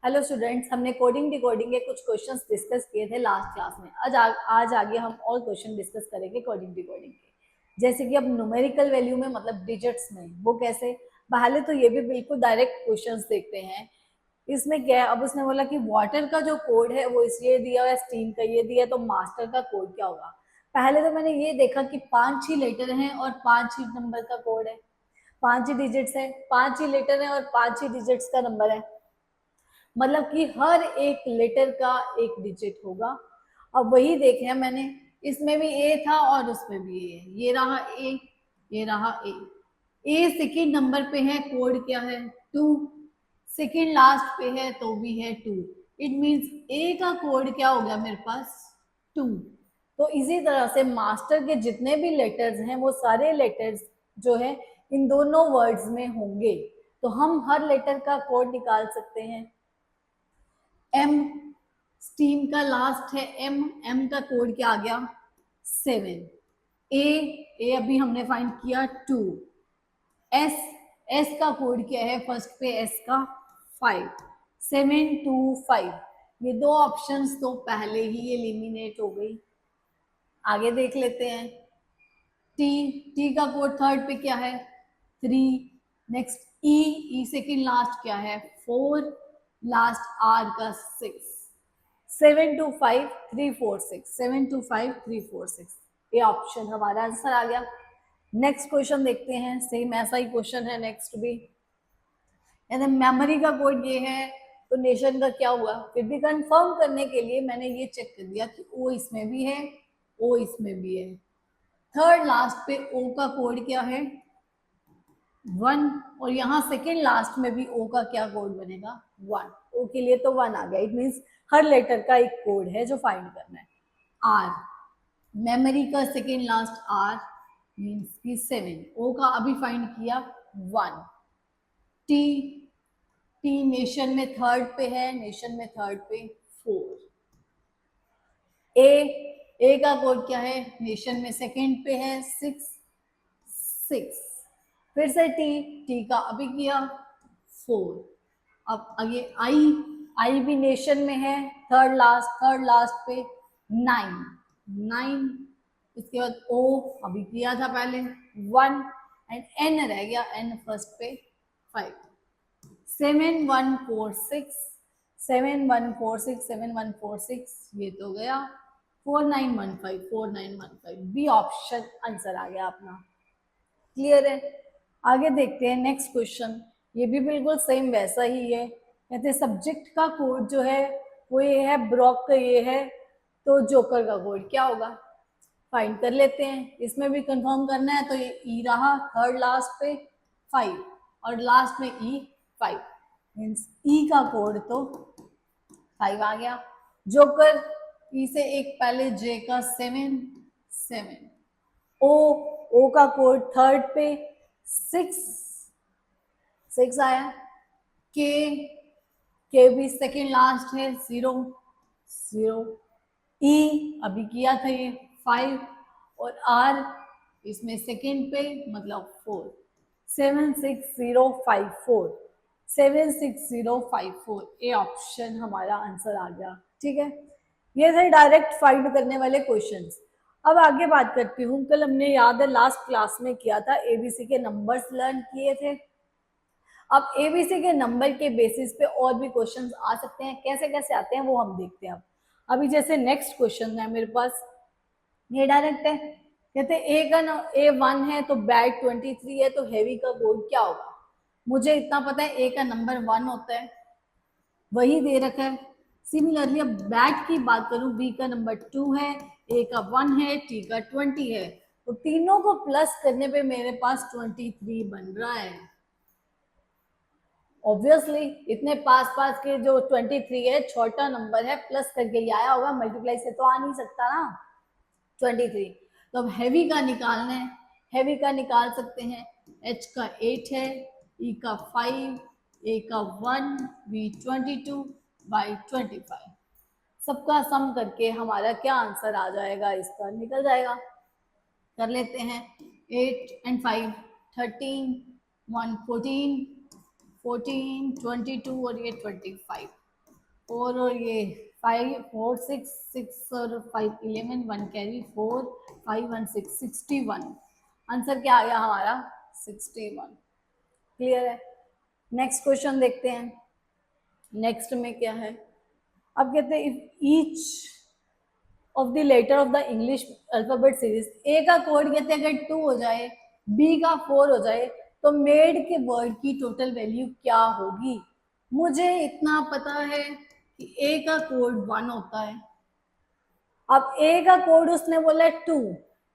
Hello students, हमने coding decoding के कुछ क्वेश्चंस डिस्कस किए थे लास्ट क्लास में। आज आगे हम और क्वेश्चन डिस्कस करेंगे कोडिंग डिकोडिंग के। जैसे कि अब न्यूमेरिकल वैल्यू में, मतलब डिजिट्स में, वो कैसे। पहले तो ये भी बिल्कुल डायरेक्ट क्वेश्चंस देखते हैं। इसमें क्या है, अब उसने बोला कि वाटर का जो कोड है वो इसलिए दिया हुआ है, स्टीम का ये दिया, तो मास्टर का कोड क्या होगा। पहले तो मैंने ये देखा कि 5 ही लेटर हैं और 5 ही नंबर का कोड है, 5 ही डिजिट्स है, 5 ही लेटर है और 5 ही डिजिट्स का नंबर है। मतलब कि हर एक लेटर का एक डिजिट होगा। अब वही देखे मैंने, इसमें भी ए था और उसमें भी ए है। ये रहा ए, ये रहा ए। ए सेकेंड नंबर पे है, कोड क्या है 2। सेकेंड लास्ट पे है तो भी है 2। इट मीन्स ए का कोड क्या हो गया मेरे पास 2। तो इसी तरह से मास्टर के जितने भी लेटर्स हैं वो सारे लेटर्स जो है इन दोनों वर्ड्स में होंगे। तो हम हर लेटर का कोड निकाल सकते हैं। एम स्टीम का लास्ट है एम, एम का कोड क्या आ गया 7। ए, ए अभी हमने फाइंड किया 2। एस, एस का कोड क्या है फर्स्ट पे एस का 5, 7 2 5। ये दो ऑप्शंस तो पहले ही एलिमिनेट हो गई। आगे देख लेते हैं। टी, टी का कोड थर्ड पे क्या है 3। नेक्स्ट ई, ई सेकेंड लास्ट क्या है 4, लास्ट आर का 6। 7 2 5 3 4 6, 7 2 5 3 4 6, ये ऑप्शन हमारा आंसर आ गया। नेक्स्ट क्वेश्चन देखते हैं, सेम ऐसा ही क्वेश्चन है नेक्स्ट भी। यानी मेमोरी का कोड ये है, तो नेशन का क्या हुआ। फिर भी कंफर्म करने के लिए मैंने ये चेक कर दिया कि ओ इसमें भी है, ओ इसमें भी है। थर्ड लास्ट पे ओ का कोड क्या है 1, और यहाँ सेकेंड लास्ट में भी ओ का क्या कोड बनेगा 1। ओ के लिए तो 1 आ गया। इट मीन्स हर लेटर का एक कोड है जो फाइंड करना है। आर, मेमोरी का सेकेंड लास्ट आर मीन्स की 7। ओ का अभी फाइंड किया 1। टी, टी नेशन में थर्ड पे है, नेशन में थर्ड पे 4। ए, ए का कोड क्या है नेशन में सेकेंड पे है 6, 6। फिर से टी, टी का अभी किया 4। अब आगे आई, आई भी नेशन में है थर्ड लास्ट पे 9, 9। इसके बाद ओ अभी किया था पहले 1, एंड एन रह गया, एन फर्स्ट पे 5। 7 1 4 6, 7 1 4 6, 7 1 4 6, ये तो गया 4 9 1 5, 4 9 1 5, बी ऑप्शन आंसर आ गया अपना। क्लियर है। आगे देखते हैं नेक्स्ट क्वेश्चन। ये भी बिल्कुल सेम वैसा ही है। कहते सब्जेक्ट का कोड जो है वो ये है, ब्रॉक का ये है, तो जोकर का कोड क्या होगा फाइंड कर लेते हैं। इसमें भी कंफर्म करना है, तो ये ई रहा थर्ड लास्ट पे 5 और लास्ट में ई 5, मीन्स ई का कोड तो 5 आ गया। जोकर ई से एक पहले जे का 7, 7। ओ, ओ का कोड थर्ड पे 6, 6 आया। के, के भी सेकेंड लास्ट है 0, 0। ई अभी किया था ये 5, और आर इसमें सेकेंड पे मतलब 4। 7 6 0 5 4, 7 6 0 5 4, ए ऑप्शन हमारा आंसर आ गया। ठीक है, ये थे डायरेक्ट फाइंड करने वाले क्वेश्चंस। अब आगे बात करती हूँ। कल हमने याद है लास्ट क्लास में किया था, एबीसी के नंबर्स लर्न किए थे। अब एबीसी के नंबर के बेसिस पे और भी क्वेश्चंस आ सकते हैं, कैसे कैसे आते हैं वो हम देखते हैं। अब अभी जैसे नेक्स्ट क्वेश्चन है मेरे पास, ये डायरेक्ट है। कहते ए का A1 है तो बैट 23 है, तो हैवी का कोड क्या होगा। मुझे इतना पता है ए का नंबर 1 होता है, वही दे रखा है। सिमिलरली अब बैट की बात करूं, बी का नंबर 2 है, ए का 1 है, टी का 20 है, तो तीनों को प्लस करने पे मेरे पास 23 बन रहा है। ऑब्वियसली इतने पास पास के जो 23 है छोटा नंबर है, प्लस करके ही आया होगा, मल्टीप्लाई से तो आ नहीं सकता ना 23। तो अब हैवी का निकालना है, हैवी का निकाल सकते हैं। एच का 8 है, ई का 5, ए का 1, बी 22, बाई 25। सबका सम करके हमारा क्या आंसर आ जाएगा, इसका निकल जाएगा। कर लेते हैं। 8 and 5 13, 1 14, 14 22 और ये 25। 4 और ये 5 4 6 6 और 5 11 1 कैरी 4 5 1 6 61। आंसर क्या आ गया हमारा 61। क्लियर है। नेक्स्ट क्वेश्चन देखते हैं। नेक्स्ट में क्या है, अब कहते हैं if each of the letter of the English alphabet series, A का कोड कहते हैं अगर 2 हो जाए, बी का 4 हो जाए, तो मेड के वर्ड की टोटल वैल्यू क्या होगी। मुझे इतना पता है कि ए का कोड 1 होता है। अब ए का कोड उसने बोला है 2,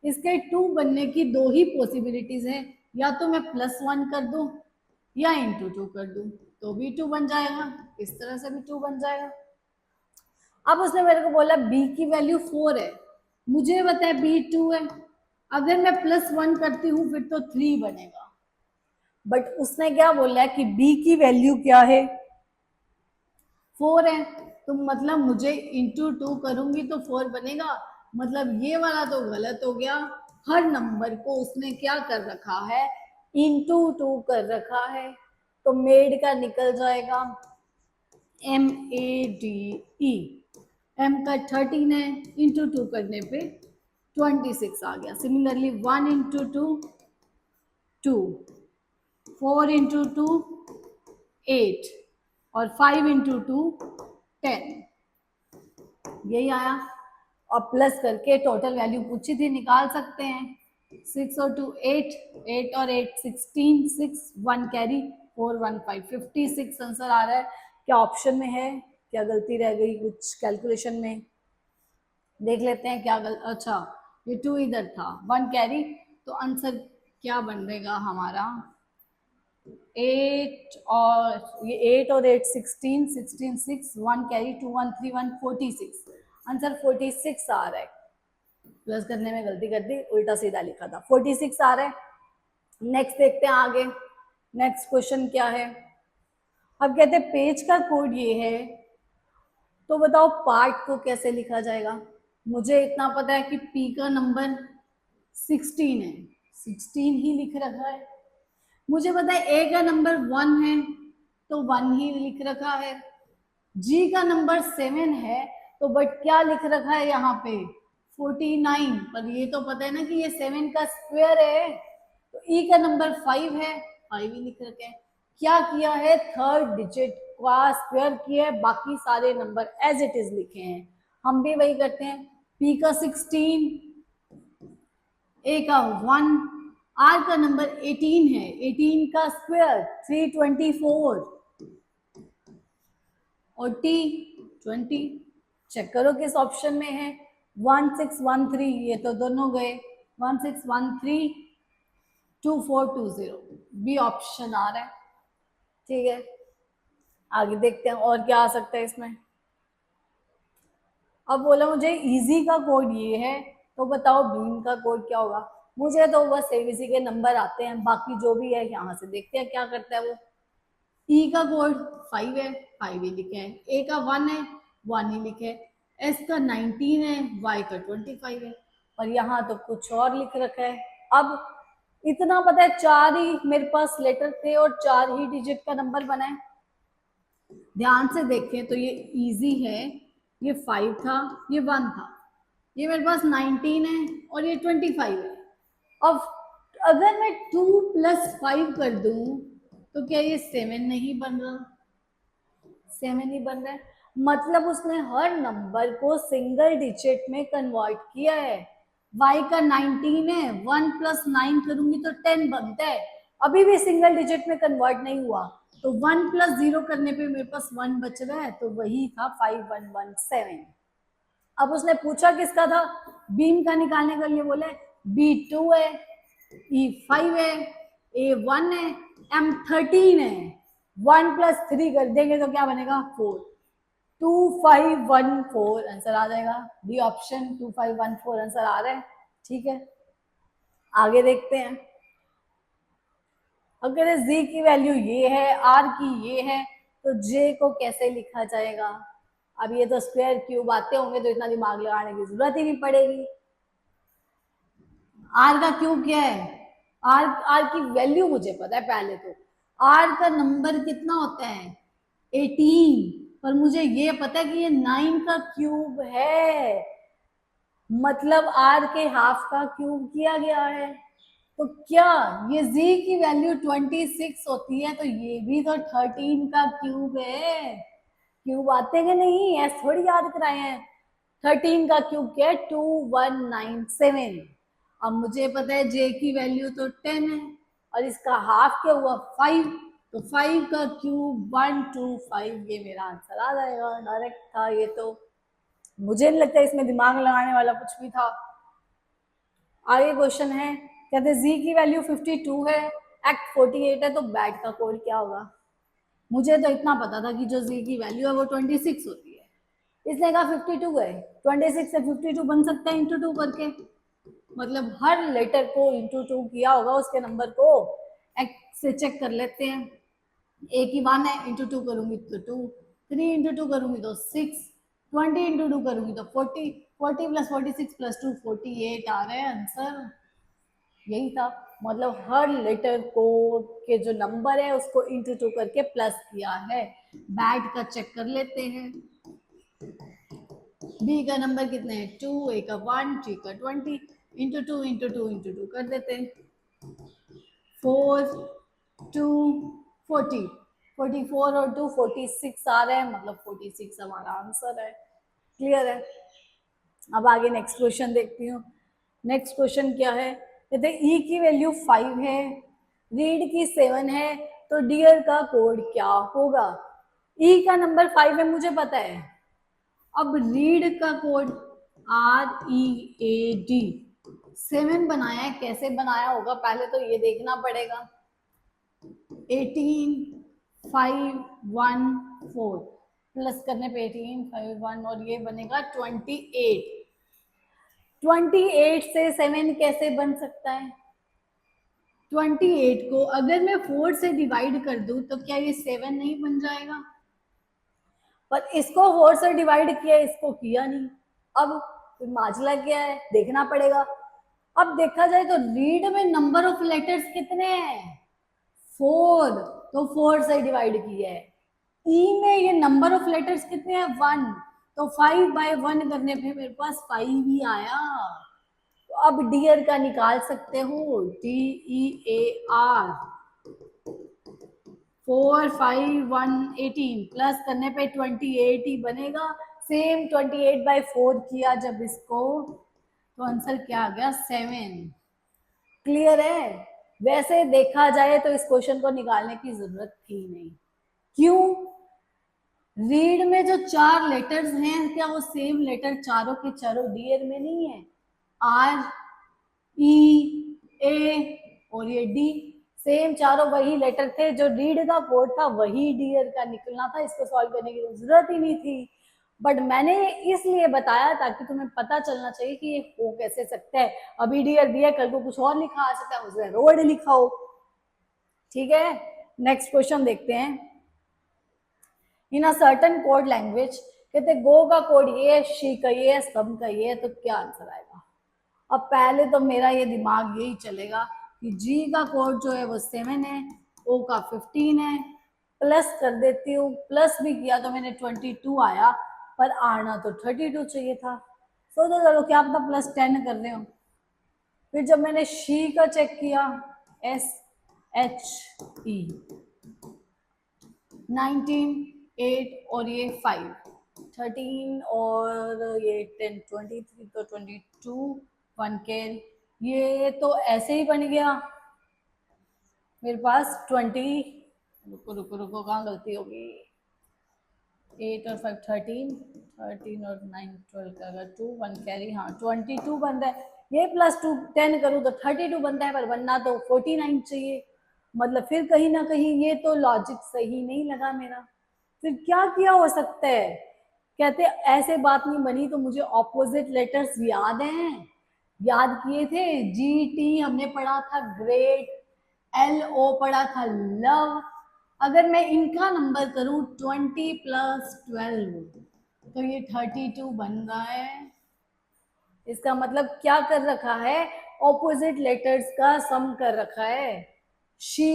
इसके 2 बनने की दो ही पॉसिबिलिटीज है, या तो मैं +1 कर दूं या इंटू 2 कर दूं, तो भी 2 बन जाएगा, इस तरह से भी 2 बन जाएगा। अब उसने मेरे को बोला बी की वैल्यू 4 है, मुझे बताया बी 2 है, अगर मैं +1 करती हूँ फिर तो 3 बनेगा, बट उसने क्या बोला है कि बी की वैल्यू क्या है 4 है, तो मतलब मुझे इंटू 2 करूंगी तो 4 बनेगा, मतलब ये वाला तो गलत हो गया। हर नंबर को उसने क्या कर रखा है, इंटू 2 कर रखा है, तो मेड का निकल जाएगा MADE, M का 13 है, इंटू 2 करने पे 26 आ गया। सिमिलरली 1 इंटू 2 2, 4 इंटू 2 8 और 5 इंटू 2 10, यही आया। और प्लस करके टोटल वैल्यू पूछी थी, निकाल सकते हैं। 6 और 2 8, 8 और 8 16, 6 1 कैरी 4 1 5 56 आंसर आ रहा है। क्या ऑप्शन में है, क्या गलती रह गई कुछ कैलकुलेशन में, देख लेते हैं क्या अच्छा ये 2 इधर था, 1 कैरी, तो आंसर क्या बनेगा हमारा 8 और ये 8 और 8 16 16 6 1 कैरी 2 1 3 1 46, आंसर 46 आ रहा है। प्लस करने में गलती कर दी, उल्टा सीधा लिखा था, 46 आ रहा है। नेक्स्ट देखते हैं आगे, नेक्स्ट क्वेश्चन क्या है। अब कहते हैं पेज का कोड ये है, तो बताओ पार्ट को कैसे लिखा जाएगा। मुझे इतना पता है कि पी का नंबर 16 है, 16 ही लिख रखा है। मुझे पता है ए का नंबर 1 है, तो 1 ही लिख रखा है। जी का नंबर 7 है, तो बट क्या लिख रखा है यहाँ पे 49, पर ये तो पता है ना कि ये 7 का स्क्वायर है, तो ई का नंबर 5 है, 5 ही लिख रखे हैं। क्या किया है, थर्ड डिजिट का स्क्वायर किया है, बाकी सारे नंबर एज इट इज लिखे हैं। हम भी वही करते हैं, पी का 16, ए का 1, आर का नंबर 18 है, 18 का स्क्वायर 324 और टी 20। चेक करो किस ऑप्शन में है, 1613, ये तो दोनों गए, 1613 2420, बी ऑप्शन आ रहा है। ठीक है, आगे देखते हैं और क्या आ सकता है इसमें। अब बोला मुझे इजी का कोड ये है, तो बताओ बीम का कोड क्या होगा। मुझे तो बस एबीसी के नंबर आते हैं, बाकी जो भी है यहाँ से देखते हैं क्या करता है वो। ई का कोड 5 है, 5 ही लिखे हैं, ए का 1 है, 1 ही लिखे हैं, एस का 19 है, वाई का 25 है, और यहाँ तो कुछ और लिख रखा है। अब इतना पता है 4 ही मेरे पास लेटर थे और 4 ही डिजिट का नंबर बना है। ध्यान से देखें तो ये इजी है, ये 5 था, ये 1 था, ये मेरे पास 19 है और ये 25 है। अब अगर मैं 2 + 5 कर दूं तो क्या ये 7 नहीं बन रहा, 7 ही बन रहा है, मतलब उसने हर नंबर को सिंगल डिजिट में कन्वर्ट किया है। y का 19 है, 1 + 9 करूंगी तो 10 बनता है, अभी भी सिंगल डिजिट में कन्वर्ट नहीं हुआ, तो 1 + 0 करने पे मेरे पास 1 बच रहा है, तो वही था 5117। अब उसने पूछा किसका था, बीम का निकालने के लिए बोले B2 है, E5 है, A1 है, M13 है, 1 + 3 कर देंगे तो क्या बनेगा 4, 2514 आंसर आ जाएगा, डी ऑप्शन 2514 आंसर आ रहा है। ठीक है, आगे देखते हैं। अगर z की वैल्यू ये है, r की ये है, तो j को कैसे लिखा जाएगा। अब ये तो स्क्वायर क्यूब आते होंगे तो इतना दिमाग लगाने की जरूरत ही नहीं पड़ेगी। r का क्यूब क्या है, r की वैल्यू मुझे पता है, पहले तो r का नंबर कितना होता है 18, पर मुझे ये पता है कि ये 9 का क्यूब है, मतलब r के हाफ का क्यूब किया गया है। तो क्या ये z की वैल्यू 26 होती है, तो ये भी तो 13 का क्यूब है। क्यूब आते हैं नहीं, ऐसे थोड़ी याद कराए हैं। 13 का क्यूब क्या है? 2197। अब मुझे पता है j की वैल्यू तो 10 है और इसका हाफ क्या हुआ? 5। तो 5 का क्यूब 125, ये मेरा आंसर आ जाएगा। डायरेक्ट था ये तो, मुझे नहीं लगता इसमें दिमाग लगाने वाला कुछ भी था। आगे क्वेश्चन है, कहते जी की वैल्यू 52 है, एक्ट 48 है, तो बैट का कोड क्या होगा? मुझे तो इतना पता था कि जो जी की वैल्यू है वो 26 होती है। इसने कहा 52 है, 26 से 52 बन सकता है इंटू 2 करके, मतलब हर लेटर को इंटू 2 किया होगा उसके नंबर को। एक्ट से चेक कर लेते हैं। ए की 1 है, इंटू 2 करूंगी तो 2, 3 इंटू 2 करूंगी तो 6, 20 इंटू 2 करूंगी तो 40, 40 प्लस 46 प्लस 2 48 आ रहे हैं आंसर। यही था, मतलब हर लेटर को के जो नंबर है उसको इंटू 2 करके प्लस किया है। बैट का चेक कर लेते हैं। बी का नंबर कितने हैं? 2, ए का 1, टी का 20, इंटू 2 इंटू 2 इंटू 2 कर देते हैं। 4, 2, 40, 44 और 2 46 आ रहे हैं, मतलब 46 हमारा आंसर है। क्लियर है? अब आगे नेक्स्ट क्वेश्चन देखती हूँ। नेक्स्ट क्वेश्चन क्या है? कहते ई की वैल्यू 5 है, रीड की 7 है, तो डियर का कोड क्या होगा? ई का नंबर 5 है, मुझे पता है। अब रीड का कोड READ 7 बनाया है, कैसे बनाया होगा पहले तो ये देखना पड़ेगा। 18, 5, 1, 4 प्लस करने पे 18, 5, 1 और ये बनेगा 28। 28 से 7 कैसे बन सकता है? 28 को अगर मैं 4 से डिवाइड कर दूं तो क्या ये 7 नहीं बन जाएगा? पर इसको 4 से डिवाइड किया, इसको किया नहीं। अब माजला क्या है देखना पड़ेगा। अब देखा जाए तो रीड में नंबर ऑफ लेटर्स कितने हैं? 4, तो 4 से डिवाइड किया है। ई में ये नंबर ऑफ लेटर्स कितने हैं? 1, तो 5 बाय 1 करने पे मेरे पास 5 ही आया। तो अब डियर का निकाल सकते हो, DEAR। 4, 5, 1, 18 प्लस करने पे 28 ही बनेगा। सेम 28 बाई 4 किया जब इसको, तो आंसर क्या आ गया? 7। क्लियर है? वैसे देखा जाए तो इस क्वेश्चन को निकालने की जरूरत थी नहीं। क्यों? रीड में जो 4 लेटर्स हैं, क्या वो सेम लेटर चारों के चारों डियर में नहीं है? R, E, A और ये D, सेम चारों वही लेटर थे। जो रीड का कोड था वही डियर का निकलना था, इसको सॉल्व करने की जरूरत ही नहीं थी। बट मैंने इसलिए बताया ताकि तुम्हें पता चलना चाहिए कि ये हो कैसे सकता है। अभी डियर दिया, कल को कुछ और लिखा आ सकता है, उसमें रोड लिखा हो। ठीक है, नेक्स्ट क्वेश्चन देखते हैं। इन अ सर्टन कोड लैंग्वेज, कहते गो का कोड ये है, शी का ये है, सम का ये है, तो क्या आंसर आएगा? अब पहले तो मेरा ये दिमाग यही चलेगा कि जी का कोड जो है वो 7 है, ओ का 15 है, प्लस कर देती हूँ। प्लस भी किया तो मैंने 22 आया, पर आना तो 32 चाहिए था। सोचो चलो क्या पता प्लस 10 कर रहे हो। फिर जब मैंने शी का चेक किया, SHE 19, 8 और ये 5, 13 और ये 10, 23 तो 22, 1 के ये तो ऐसे ही बन गया मेरे पास 20। रुको रुको रुको, कहाँ गलती होगी? 8 और 5 13, 13 और 9 12 का अगर 2 1 कैरी, हाँ 22 बनता है। ये प्लस 2 10 करूँ तो 32 बनता है, पर बनना तो 49 चाहिए। मतलब फिर कहीं ना कहीं ये तो लॉजिक सही नहीं लगा मेरा। फिर क्या किया हो सकता है? कहते ऐसे बात नहीं बनी, तो मुझे ऑपोजिट लेटर्स याद हैं, याद किए थे। GT हमने पढ़ा था, ग्रेट। LO पढ़ा था, लव। अगर मैं इनका नंबर करूं 20 प्लस 12, तो ये 32 बन रहा है। इसका मतलब क्या कर रखा है? ऑपोजिट लेटर्स का सम कर रखा है। शी,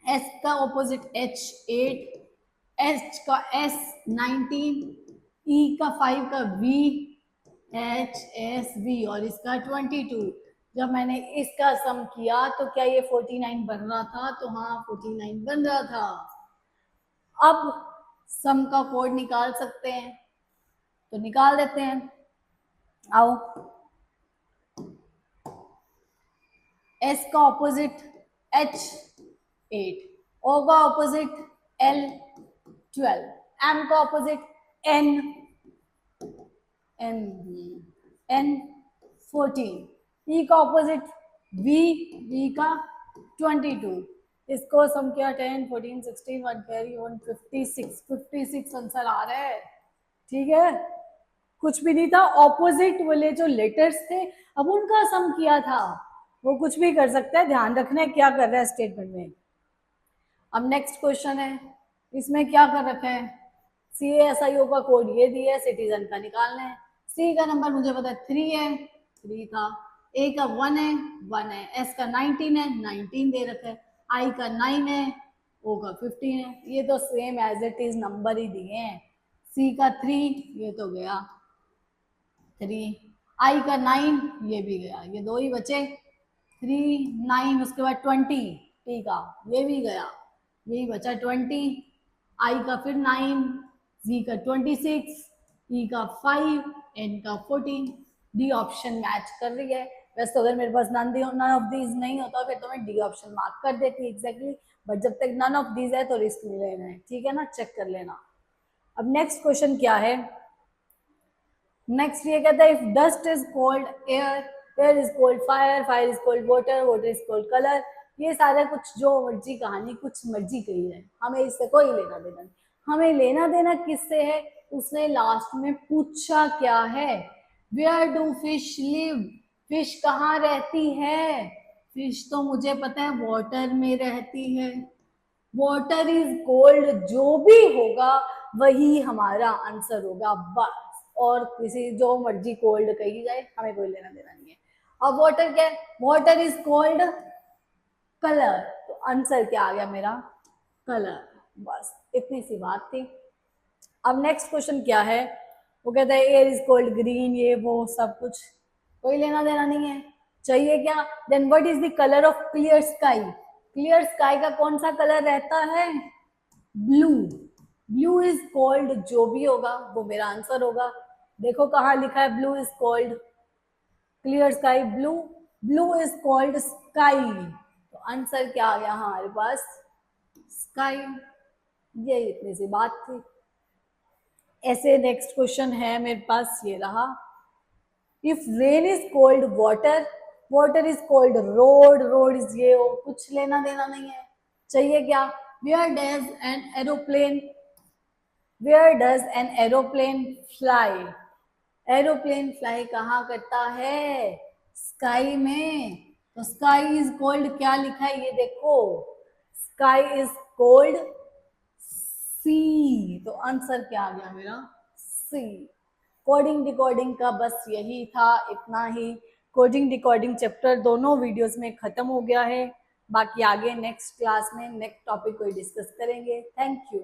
एस का ऑपोजिट H 8, एच का एस 19, ई का 5 का वी, एच एस वी, और इसका 22। जब मैंने इसका सम किया तो क्या ये 49 बन रहा था? तो हाँ 49 बन रहा था। अब सम का कोड निकाल सकते हैं, तो निकाल देते हैं। आओ, एस का ऑपोजिट एच 8, ओ का ऑपोजिट एल 12, एम का ऑपोजिट एन एन एन 14, ई का ऑपोजिट वी, वी का 22। इसको सम किया 10 14 16 1 कैरी 1 56 आंसर आ रहा है। ठीक है, कुछ भी नहीं था, ऑपोजिट वाले जो लेटर्स थे अब उनका सम किया था। वो कुछ भी कर सकता है, ध्यान रखना है क्या कर रहा है स्टेटमेंट में। अब नेक्स्ट क्वेश्चन है, इसमें क्या कर रखा है, CASIO का कोड ये दिया है, सिटीजन का निकालना है। सी का नंबर मुझे पता है 3 है, 3 था। ए का 1 है, 1 है। एस का 19 है, 19 दे रखा है। आई का 9 है, ओ का 15 है। ये तो same as it is number ही दिए हैं। सी का 3, ये तो गया 3। आई का 9, ये भी गया, ये दो ही बचे। 3 9, उसके बाद 20, टी का ये भी गया, यही बचा 20। आई का फिर 9, जी का 26, ई का 5, एन का 14। डी ऑप्शन मैच कर रही है। वैसे तो अगर मेरे पास नन ऑफ दीज नहीं होता फिर तो मैं डी ऑप्शन मार्क कर देती एग्जैक्टली, बट जब तक नन ऑफ दीज है तो रिस्क नहीं लेना है। ठीक है ना, चेक कर लेना। अब नेक्स्ट क्वेश्चन क्या है, नेक्स्ट ये कहता है if dust is cold air, air is cold fire, fire is cold water, water is cold colour. ये सारा कुछ जो मर्जी कहानी कुछ मर्जी कही है, हमें इससे कोई लेना देना नहीं। हमें लेना देना किससे है, उसने लास्ट में पूछा क्या है, where do fish live, fish कहाँ रहती है। फिश तो मुझे पता है वाटर में रहती है, वाटर इज कोल्ड, जो भी होगा वही हमारा आंसर होगा बस। और किसी जो मर्जी कोल्ड कही जाए हमें कोई लेना देना नहीं है। अब वाटर क्या है, वाटर इज कोल्ड कलर, तो आंसर क्या आ गया मेरा, कलर। बस इतनी सी बात थी। अब नेक्स्ट क्वेश्चन क्या है, वो कहता है एयर इज कोल्ड ग्रीन, ये वो सब कुछ कोई लेना देना नहीं है। चाहिए क्या, then what is the colour of clear sky, clear sky का कौन सा कलर रहता है, ब्लू। ब्लू इज कोल्ड, जो भी होगा वो मेरा आंसर होगा। देखो कहाँ लिखा है blue is cold, clear sky blue, blue is cold sky, तो आंसर क्या आ गया हमारे पास, स्काई। ये इतनी सी बात थी। ऐसे नेक्स्ट क्वेश्चन है मेरे पास, ये रहा, if rain is cold water, water is cold road, road is ये वो, कुछ लेना देना नहीं है। चाहिए क्या, where does an aeroplane, where does an aeroplane fly, aeroplane fly कहाँ करता है, स्काई में। तो स्काई इज कोल्ड क्या लिखा है ये देखो, स्काई इज कोल्ड सी, तो आंसर क्या आ गया मेरा, सी। कोडिंग डिकोडिंग का बस यही था, इतना ही। कोडिंग डिकोडिंग चैप्टर दोनों वीडियोस में खत्म हो गया है। बाकी आगे नेक्स्ट क्लास में नेक्स्ट टॉपिक को डिस्कस करेंगे। Thank you.